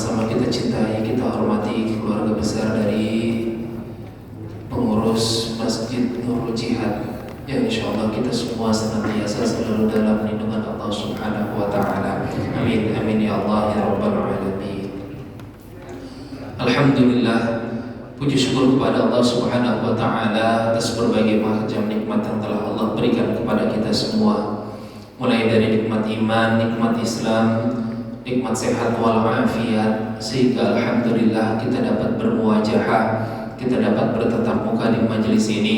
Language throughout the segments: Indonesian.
sama-sama kita cintai, kita hormati keluarga besar dari pengurus Masjid Nurul Jihad yang insyaallah kita semua senantiasa selalu dalam lindungan Allah Subhanahu wa taala. Amin amin ya Allah ya rabbal alamin. Alhamdulillah, puji syukur kepada Allah Subhanahu wa taala atas berbagai macam nikmat yang telah Allah berikan kepada kita semua. Mulai dari nikmat iman, nikmat Islam, nikmat sehat walafiat, sehingga alhamdulillah kita dapat bermuajahah, kita dapat bertatap muka di majelis ini.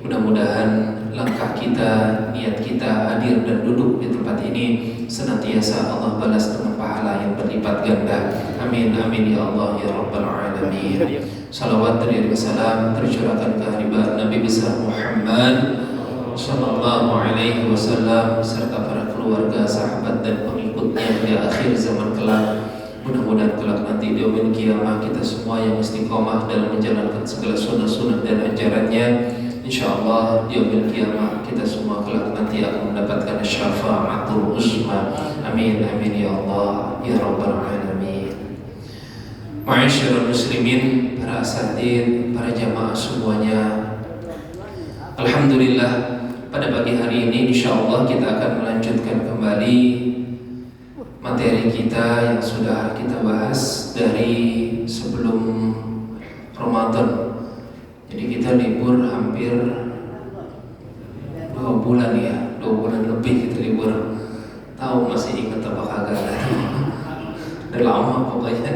Mudah-mudahan langkah kita, niat kita hadir dan duduk di tempat ini senantiasa Allah balas dengan pahala yang berlipat ganda. Amin amin ya Allah ya rabbal alamin. Salawat dan salam tercurahkan ke hadirat Nabi besar Muhammad sallallahu alaihi wasallam serta para keluarga, sahabat dan pengikutnya di akhir zaman kelak. Mudah-mudahan kelak nanti di yaumil qiyamah kita semua yang istiqomah dalam menjalankan segala sunnah-sunnah dan ajarannya, insyaallah di yaumil qiyamah kita semua kelak nanti akan mendapatkan syafa'atul uzma. Amin amin ya Allah ya rabbal alamin. Ma'asyiral muslimin, para asatidz, para jamaah semuanya, alhamdulillah pada pagi hari ini insyaallah kita akan melanjutkan kembali materi kita yang sudah kita bahas dari sebelum Ramadan. Jadi kita libur hampir 2 bulan ya, 2 bulan lebih kita libur. Tahu masih ingat apa kagak? Udah lama pokoknya.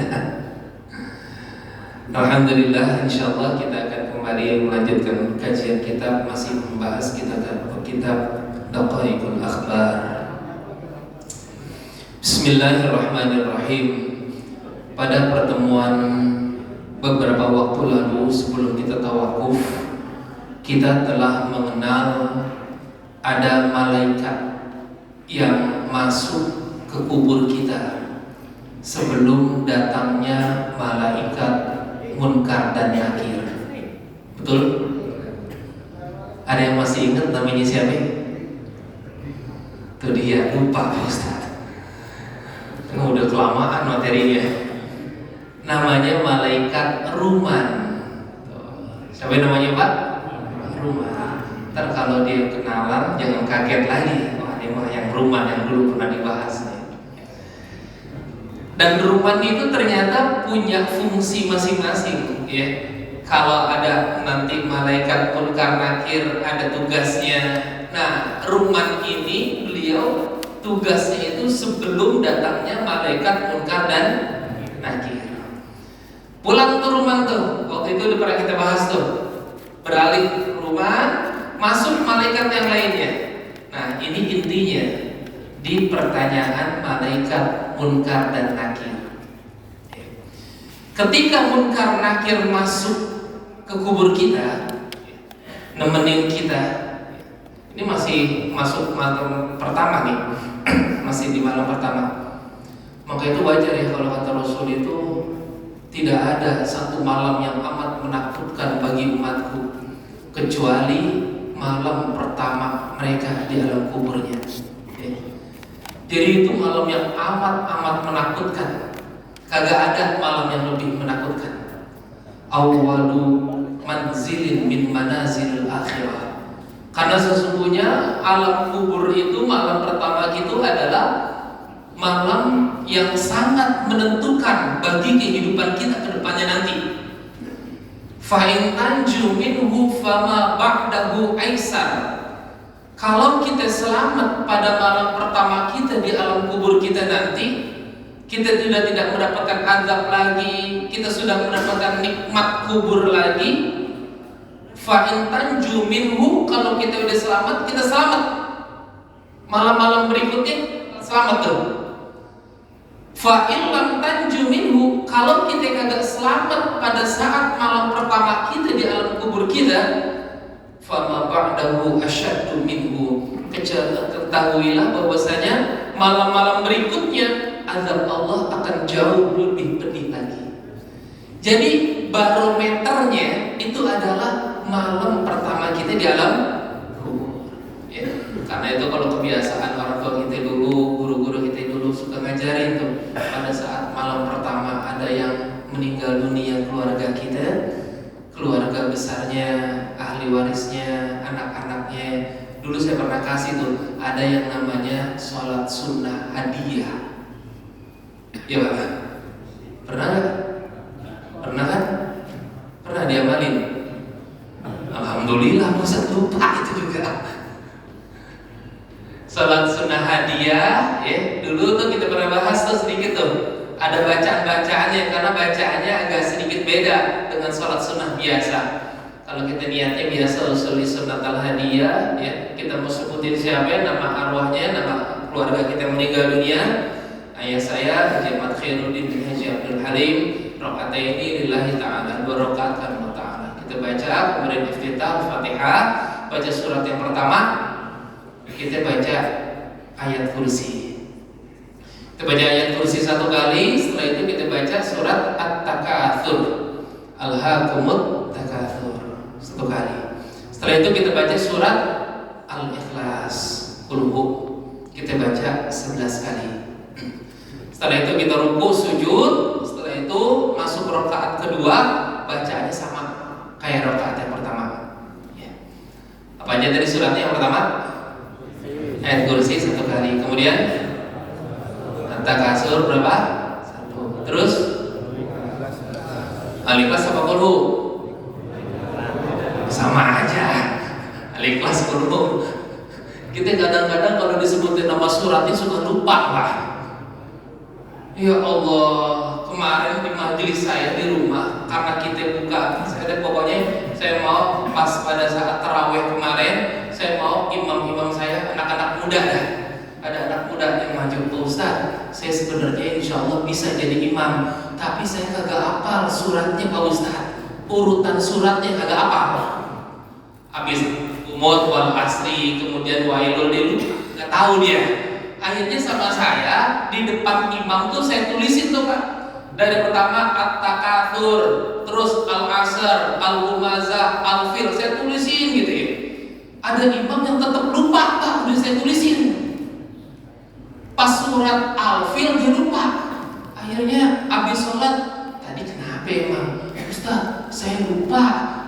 Alhamdulillah, insyaallah kita akan kembali melanjutkan kajian kitab, masih membahas kitab Daqaiqul Akhbar. Bismillahirrahmanirrahim. Pada pertemuan beberapa waktu lalu sebelum kita tawakuf, kita telah mengenal ada malaikat yang masuk ke kubur kita sebelum datangnya malaikat Munkar dan Nakir. Betul? Ada yang masih ingat namanya siapa? Itu dia, lupa Pak Ustaz. Udah kelamaan materinya. Namanya malaikat Ruman. Siapa namanya Pak? Ruman. Ntar kalau dia kenalan jangan kaget lagi. Wah, dia mah yang Ruman yang dulu pernah dibahas. Dan Ruman itu ternyata punya fungsi masing-masing ya. Kalau ada nanti malaikat Munkar Nakir ada tugasnya. Nah, Ruman ini beliau tugasnya itu sebelum datangnya malaikat Munkar dan Nakir. Pulang tuh Ruman tuh, waktu itu udah pernah kita bahas tuh. Beralih Ruman, masuk malaikat yang lainnya. Nah, ini intinya di pertanyaan malaikat Munkar dan Nakir. Ketika Munkar Nakir masuk ke kubur kita, nemenin kita. Ini masih masuk malam pertama nih, masih di malam pertama. Maka itu wajar ya kalau kata Rasul itu tidak ada satu malam yang amat menakutkan bagi umatku kecuali malam pertama mereka di alam kuburnya. Jadi itu malam yang amat menakutkan. Kagak ada malam yang lebih menakutkan. Awwalu manzilin min manazilil akhirah. Karena sesungguhnya alam kubur itu malam pertama itu adalah malam yang sangat menentukan bagi kehidupan kita ke depannya nanti. Fa in tanju minhu fama ba'dahu aisar. Kalau kita selamat pada malam pertama kita di alam kubur kita nanti, kita tidak mendapatkan azab lagi, kita sudah mendapatkan nikmat kubur lagi. Fa in tanju minhu, kalau kita udah selamat, kita selamat. Malam-malam berikutnya selamat tuh. Fa in lam tanju minhu, kalau kita kagak selamat pada saat malam pertama kita di alam kubur kita, fama ba'dahu asyaddu minhu. Ketahuilah bahwasanya malam-malam berikutnya azab Allah akan jauh lebih pedih lagi. Jadi barometernya itu adalah malam pertama kita di alam kubur ya. Karena itu kalau kebiasaan orang tua kita dulu, guru-guru kita dulu suka ngajarin tuh pada saat malam malam pertama ada yang meninggal dunia keluarga kita, keluarga besarnya, ahli warisnya, anak-anaknya. Dulu saya pernah kasih tuh, ada yang namanya sholat sunnah hadiah. Ya Pak? Pernah nggak? Pernah kan? Pernah diamalin? Alhamdulillah, masa lupa itu juga. Sholat sunnah hadiah, ya. Dulu tuh kita pernah bahas tuh sedikit tuh. Ada bacaan-bacaannya, karena bacaannya agak sedikit beda dengan sholat sunnah biasa. Kalau kita niatnya biasa usul sunnat al hadiah, ya, kita mau sebutin siapa, nama arwahnya, nama keluarga kita yang meninggal dunia. Ayah saya Haji Ahmad Khairuddin bin Haji Abdul Halim, rakaataini lillahi ta'ala, 2 rakaat karena ta'ala. Kita baca, kemudian iftitah, Fatihah, baca surat yang pertama, kita baca ayat kursi. Kita baca ayat kursi 1 kali, setelah itu kita baca surat At-Takatsur, Alhaakumut Takatsur 1 kali. Setelah itu kita baca surat Al-Ikhlas, Qul Hu, kita baca 11 kali. Setelah itu kita ruku, sujud. Setelah itu masuk rakaat kedua, bacaannya sama kayak rakaat yang pertama. Ya. Apa aja dari suratnya yang pertama? Ayat kursi 1 kali. Kemudian At-Takatsur berapa? 1. Terus Al-Ikhlas apa Qul Hu? Sama aja. Al-Ikhlas Qul Hu. Kita kadang-kadang kalau disebutin nama suratnya suka lupa lah. Ya Allah, kemarin di majelis saya di rumah, karena kita buka, pokoknya saya mau pas pada saat tarawih kemarin, saya mau imam-imam saya anak-anak muda dah. Ada anak muda yang maju, Pak Ustaz, saya sebenarnya insya Allah bisa jadi imam, tapi saya kagak hafal suratnya Pak Ustaz, urutan suratnya kagak hafal. Habis umut wal asri, kemudian wailul dulu, nggak tahu dia. Akhirnya sama saya di depan imam tuh saya tulisin tuh Pak. Dari pertama At-Takatsur, terus Al-Asr, Al-Humazah, Al-Fil, saya tulisin gitu ya. Ada imam yang tetap lupa Pak, udah saya tulisin. Pas surat Al-Fil dia lupa. Akhirnya habis sholat, tadi kenapa emang? Ustaz, saya lupa.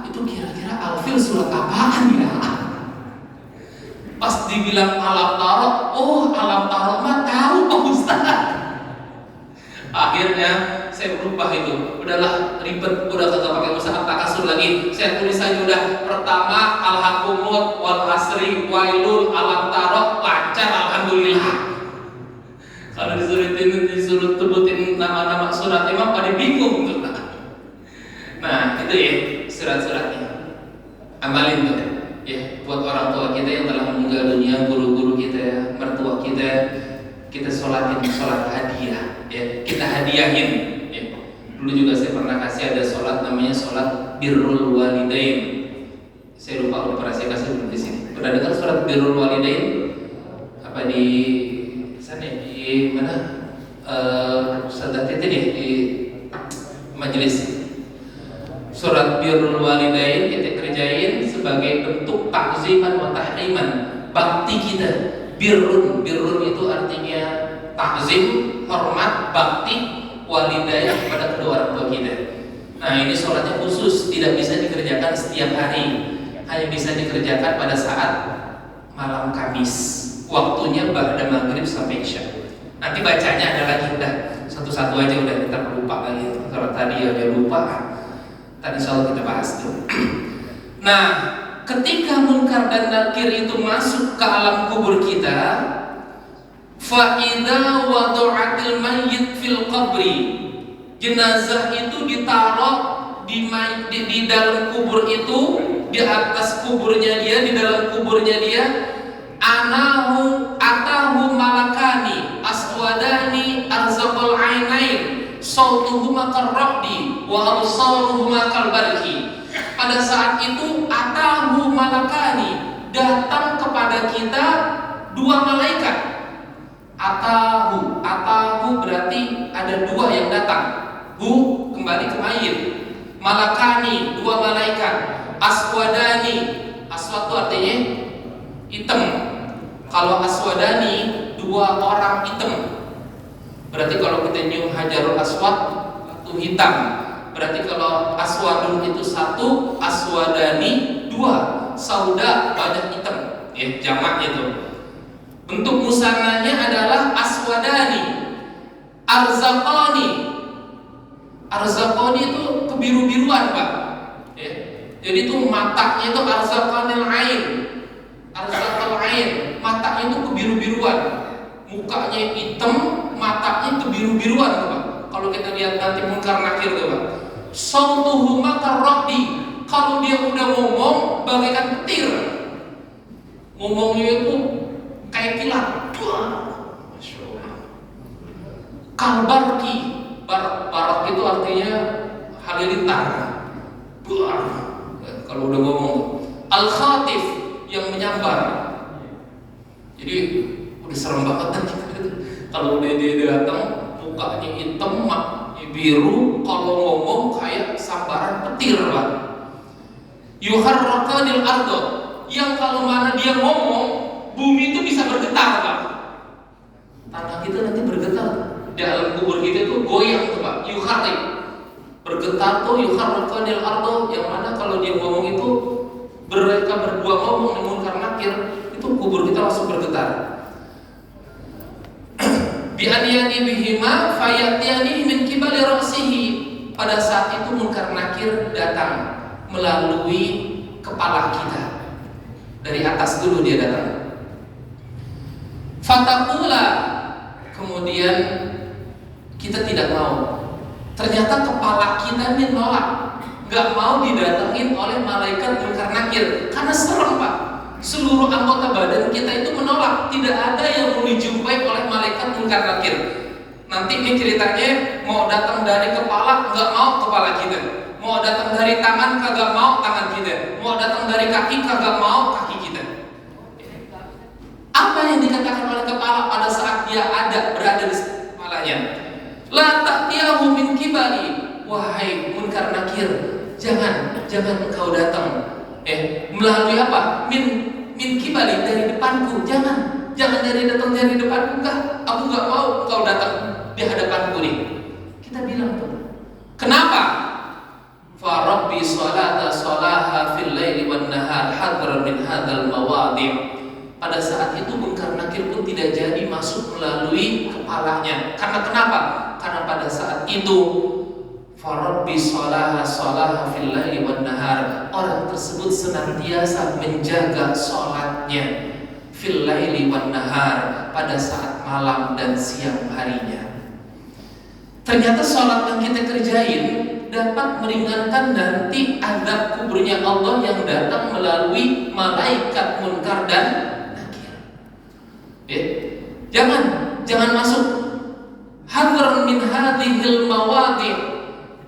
Itu kira-kira Al-Fil surat apaan ya? Pas dibilang alam taro, oh alam taro mah tahu Pak Ustaz. Akhirnya saya berubah itu, udahlah ribet, udah kagak pakai usaha Takatsur lagi. Saya tulis aja udah, pertama Al-Hakumut wal Asri wailul alam taro, lancar alhamdulillah. Kalau disuruh sebutin nama-nama surat imam pada bingung tuh. Nah itu ya surat-suratnya, amalin tuh. Ya, buat orang tua kita yang telah meninggal dunia, guru-guru kita, mertua kita sholatin sholat hadiah, ya, kita hadiahin. Ya. Dulu juga saya pernah kasih ada sholat namanya sholat birrul walidain. Saya lupa udah pernah saya kasih di sini. Pernah dengar sholat birrul walidain? Apa di sana? Di mana? Sadat itu nih di majelis. Surat birrul walidain kita kerjain sebagai bentuk takziman wa tahriman, bakti kita. Birrun itu artinya takzim, hormat, bakti, walidayah kepada kedua orang tua kita. Nah ini sholatnya khusus, tidak bisa dikerjakan setiap hari, hanya bisa dikerjakan pada saat malam Kamis, waktunya ba'da maghrib sampai isya. Nanti bacanya ada lagi, udah satu-satu aja, udah kita lupa lagi. Kalau tadi aja lupa, tadi soal kita bahas tuh. Nah, ketika munkar dan nakir itu masuk ke alam kubur kita, fa idza wada'atil mayyit fil qabri, jenazah itu ditaruh di dalam kubur itu, di atas kuburnya dia, di dalam kuburnya dia, atahu malakani aswadani arzaqal ainain sautuhuma karrahdi wa absaruhuma kalbarki. Pada saat itu atahu malakani, datang kepada kita 2 malaikat. Atahu berarti ada 2 yang datang. Hu kembali ke mayit. Malakani 2 malaikat. Aswadani, aswad itu artinya hitam. Kalau aswadani 2 orang hitam. Berarti kalau kita nyium hajarul aswad itu hitam. Berarti kalau aswadun itu satu, aswadani dua, sauda banyak hitam. Jamaknya itu. Bentuk musannanya adalah aswadani, arzaqani. Arzaqani itu kebiru-biruan, Pak. Jadi itu matanya itu arzaqanil ain. Arzaqal ain, matanya itu kebiru-biruan. Mukanya hitam, matanya kebiru-biruan, Pak. Kalau kita lihat nanti munkar nakir tuh, Pak. Sautuhuma karraqdi. Kalau dia udah ngomong bagaikan petir. Ngomongnya itu kayak kilat. Masya Allah. Kalbarki. Barak itu artinya halilintar. Kalau udah ngomong. Al-khatif, yang menyambar. Jadi udah serem banget kan kalau udah dia datang mukanya hitam, biru, kalau ngomong kayak sambaran petir, Pak. Yuharrakanil ardo, yang kalau mana dia ngomong bumi itu bisa bergetar, Pak. Tanah kita nanti bergetar, dalam kubur kita itu goyang tuh, Pak. Yuharrik, bergetar tuh yuharrakanil ardo, yang mana kalau dia ngomong itu mereka berdua ngomong di munkar nakir, itu kubur kita langsung bergetar. Bi aniyani bihima fayatiyani min kibali ra'sihi. Pada saat itu munkar nakir datang melalui kepala kita. Dari atas dulu dia datang. Fatakula, kemudian kita tidak mau. Ternyata kepala kita ini nolak, gak mau didatengin oleh malaikat munkar nakir karena serem, Pak. Seluruh anggota badan kita itu menolak, tidak ada yang mau dijumpai oleh malaikat munkar nakir. Nanti ini ceritanya mau datang dari kepala, gak mau kepala kita. Mau datang dari tangan, kagak mau tangan kita. Mau datang dari kaki, kagak mau kaki kita. Apa yang dikatakan oleh kepala pada saat dia berada di kepalanya? La ta'tiyahu min kibali. Wahai munkar nakir, jangan engkau datang. Melalui apa? Min kibali, dari depanku. Jangan dari depanku. Enggak, aku enggak mau engkau datang di hadapanku nih. Kita bilang tuh. Kenapa? Fa rabbi salata salaha fil laili wan nahar hadran min hadzal mawadhi'. Pada saat itu munkar nakir pun tidak jadi masuk melalui kepalanya. Karena kenapa? Karena pada saat itu Farabbi salaha fil laili wan nahar. Orang tersebut senantiasa menjaga sholatnya fil laili wan nahar, pada saat malam dan siang harinya. Ternyata sholat yang kita kerjain dapat meringankan nanti azab kuburnya Allah yang datang melalui malaikat munkar dan nakir. Jangan masuk hadran min hadhil mawadhi'.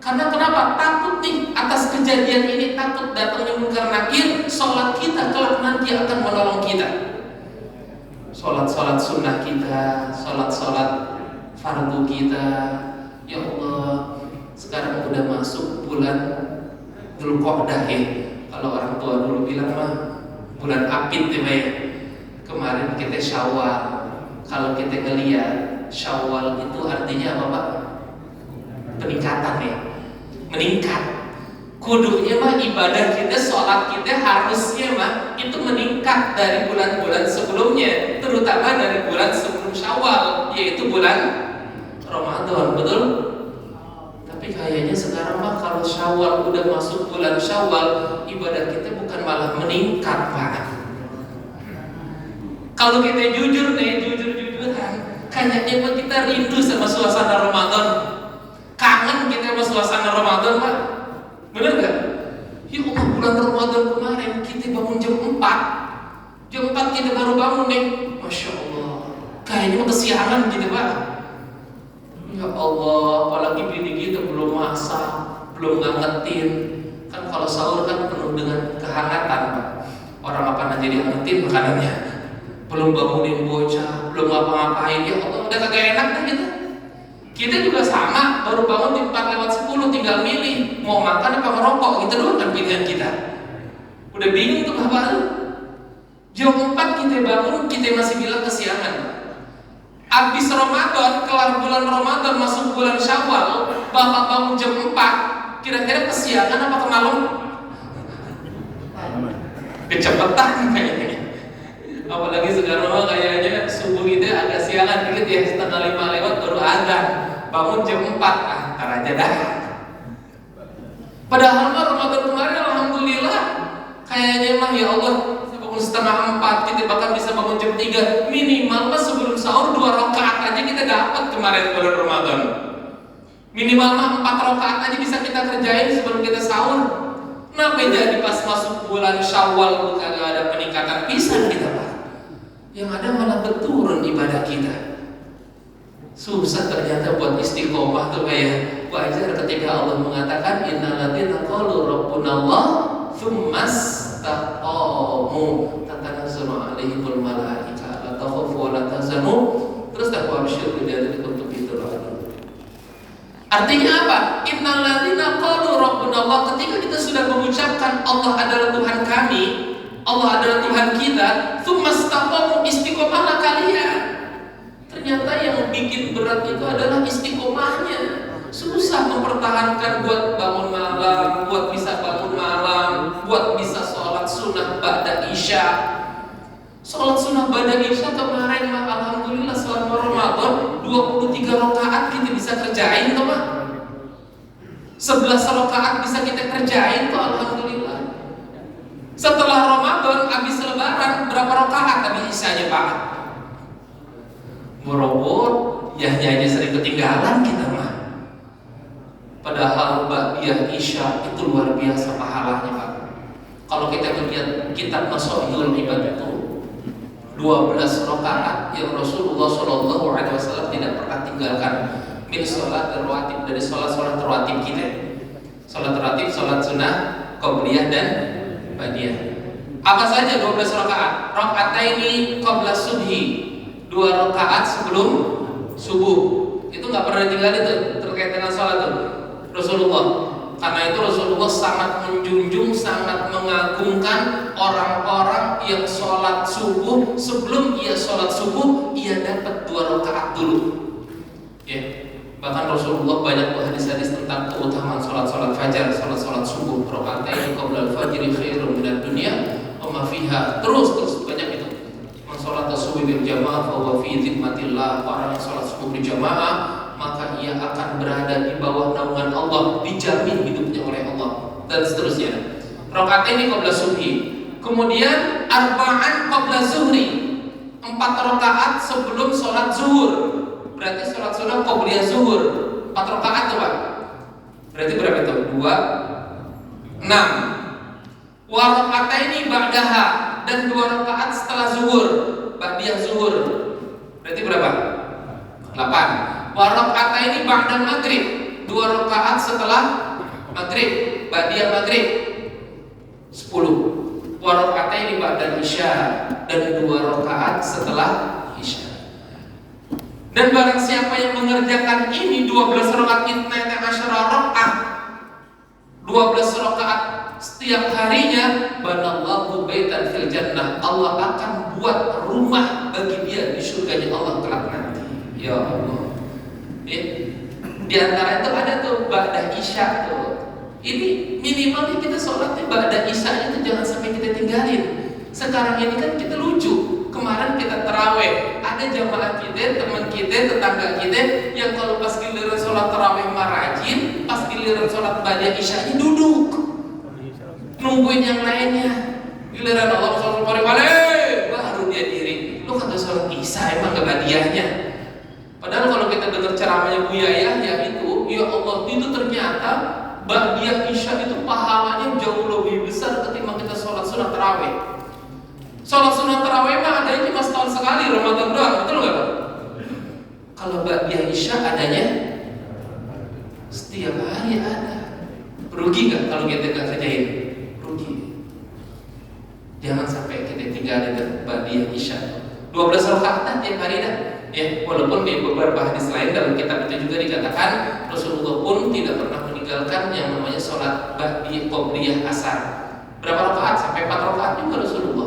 Karena kenapa? Takut nih atas kejadian ini, takut datangnya munkar nakir. Sholat kita kelak nanti akan menolong kita. Sholat sunnah kita, sholat fardu kita. Ya Allah, sekarang udah masuk bulan Dzulqa'dah ya. Kalau orang tua dulu bilang mah bulan apit ya. Kemarin kita Syawal. Kalau kita ngeliat Syawal itu artinya apa, Pak? Peningkatan ya. Meningkat. Kudunya mah ibadah kita, sholat kita harusnya mah itu meningkat dari bulan-bulan sebelumnya, terutama dari bulan sebelum Syawal, yaitu bulan Ramadan, betul? Tapi kayaknya sekarang mah kalau Syawal udah masuk bulan Syawal, ibadah kita bukan malah meningkat, Pak. Kalau kita jujur-jujuran, kayaknya mah kita rindu sama suasana Ramadan. Kangen kita sama suasana Ramadan, Pak. Bener gak? Ya Allah, bulan Ramadan kemarin kita bangun jam 4. Jam 4 kita baru bangun nih. Masya Allah, kayaknya mah kesiangan gitu, Pak. Ya Allah, apalagi bini kita belum masak, belum ngangetin. Kan kalau sahur kan penuh dengan kehangatan, Pak. Orang apa aja dihangetin makanannya. Belum bangunin bocah, belum ngapa-ngapain. Ya Allah, udah kagak enak dah gitu. Kita juga sama, baru bangun di 4:10, tinggal milih mau makan apa ngerokok, gitu doang kan pilihan kita. Udah bingung tuh Bapak. Jam 4 kita bangun, kita masih bilang kesiangan. Habis Ramadan, kelar bulan Ramadan masuk bulan Syawal, Bapak bangun jam 4, kira-kira kesiangan apa kemalam? Kecepatan kayaknya. Apalagi sekarang kayaknya subuh itu agak siangan dikit ya, 4:30 lewat baru adzan. Bangun jam 4, ntar aja dah. Padahal mah Ramadan kemarin alhamdulillah kayaknya mah ya Allah bangun 3:30, kita bahkan bisa bangun jam 3, minimal mah sebelum sahur 2 rakaat aja kita dapat kemarin bulan Ramadan. Minimal mah 4 rakaat aja bisa kita kerjain sebelum kita sahur. Kenapa jadi pas masuk bulan Syawal bukan ada peningkatan pisan kita Pak? Yang ada malah berturun ibadah kita. Susah ternyata buat istiqomah tuh kayak wajar ketika Allah mengatakan innal ladzina qalu rabbunallah tsumastaqamu tatanazzalu alaihimul malaika la takhafu wa la tahzanu terus dah wabsyir billahi kuntum biturun. Artinya apa? Innal ladzina qalu rabbunallah, ketika kita sudah mengucapkan Allah adalah Tuhan kami, Allah adalah Tuhan kita, tsumastaqamu, istiqomahlah kalian. Ternyata yang bikin berat itu adalah istiqomahnya. Susah mempertahankan buat bangun malam, buat bisa bangun malam, buat bisa sholat sunnah ba'da isya. Sholat sunnah ba'da isya kemarin mah alhamdulillah selama Ramadan 23 rakaat kita bisa kerjain tuh mah. 11 rakaat bisa kita kerjain tuh alhamdulillah. Setelah Ramadan habis lebaran berapa rakaat habis isyanya Pak? Merobot, yahnya sering ketinggalan kita mah. Padahal ba'diyah isya itu luar biasa pahalanya Pak. Kalau kita lihat kitab Masailul Ibad itu 12 rakaat yang Rasulullah SAW tidak pernah tinggalkan min sholat rawatib, dari sholat rawatib kita. Sholat rawatib, sholat sunnah, qobliyah dan ba'diyah. Apa saja 12 rakaat? Rakaataini qabla subhi, 2 rakaat sebelum subuh. Itu nggak pernah ditinggalin itu terkait dengan sholat itu Rasulullah. Karena itu Rasulullah sangat menjunjung, sangat mengagungkan orang-orang yang sholat subuh. Sebelum ia sholat subuh, ia dapat 2 rakaat dulu. Ya. Bahkan Rasulullah banyak hadis-hadis tentang keutamaan sholat fajar, sholat subuh. Rakaatain qabla al-fajri khairun minad dunya wa ma fiha. Terus banyak itu. Sholat subuh berjamaah bahwa fi dhimmatillah, orang yang sholat subuh berjamaah maka ia akan berada di bawah naungan Allah, dijamin hidupnya oleh Allah dan seterusnya. Rakaat ini qabla subhi, kemudian arba'an qabla zuhri, 4 rakaat sebelum sholat zuhur. Berarti sholat sunnah qobliyah zuhur 4 rakaat tuh Pak. Berarti berapa itu? 2, 6. Wa raka'ataini ba'daha, dan 2 rakaat setelah zuhur, ba'diyah zuhur. Berarti berapa? 8. Wa raka'ataini ba'da maghrib, 2 rakaat setelah maghrib, ba'diyah maghrib. 10. Wa raka'ataini ba'da isya, dan 2 rakaat setelah isya. Dan barang siapa yang mengerjakan ini 12 rakaat itnata asyara rakaat, 12 rakaat setiap harinya, banallahu baitan fil jannah, Allah akan buat rumah bagi dia di surganya Allah kelak nanti. Ya Allah. Di antara itu ada tuh ba'da isya tuh. Ini minimalnya kita sholatnya ba'da isya itu jangan sampai kita tinggalin. Sekarang ini kan kita lucu. Kemarin kita terawih, ada jamaah kita, teman kita, tetangga kita yang kalau pas giliran sholat terawih marajin, pas giliran sholat ba'da isya duduk nungguin yang lainnya. Giliran Allah sholat baru dia diri. Lu kagak sholat isya emang gak ba'diyahnya. Padahal kalau kita dengar ceramahnya Bu Yaya ya itu, ya Allah, itu ternyata ba'diyah isya itu pahalanya jauh lebih besar ketimbang kita sholat sunat tarawih. Sholat sunat tarawih mah adanya cuma setahun sekali, Ramadan doang, betul nggak Pak? Kalau ba'diyah isya adanya setiap hari ada. Rugi nggak kalau kita nggak kerjain? Rugi. Jangan sampai kita tinggalin ba'diyah isya. 12 rakaat tiap hari dah. Ya, walaupun di beberapa hadis lain dalam kitab itu juga dikatakan Rasulullah pun tidak pernah meninggalkan yang namanya sholat ba'di qobliyah asar. Berapa rakaat? Sampai 4 rakaat juga Rasulullah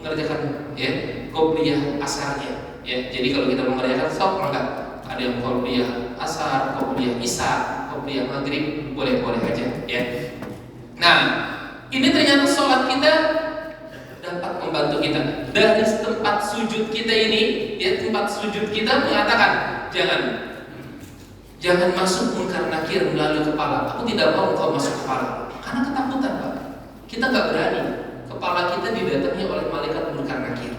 mengerjakan ya qobliyah asarnya. Ya, jadi kalau kita mengerjakan stop maka ada yang qobliyah asar, qobliyah isya, qobliyah maghrib, boleh-boleh aja ya. Nah, ini ternyata sholat kita dapat membantu kita. Dari tempat sujud kita ini, ya tempat sujud kita mengatakan jangan masuk munkar nakir melalui kepala. Aku tidak mau kau masuk kepala, karena ketakutan Pak. Kita nggak berani. Kepala kita didatangi oleh malaikat munkar nakir.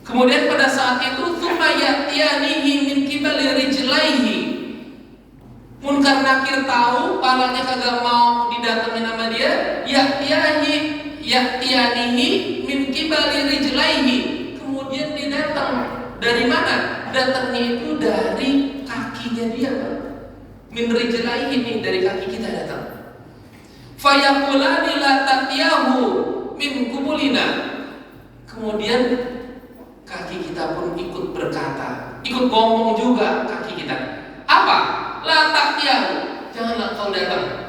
Kemudian pada saat itu tsumma ya'tiyanihi min qibali rijlaihi. Munkar nakir tahu palanya kagak mau didatangi nama dia, ya'tiyanihi min qibali rijlaihi. Kemudian dia datang dari mana? Datangnya itu dari kakinya dia, Pak. Min rijlaihi ini dari kaki kita datang. Fayaqulani la ta'tiyahu min qubulina. Kemudian kaki kita pun ikut berkata, ikut ngomong juga kaki kita. Apa? La ta'tiyahu, janganlah kau datang.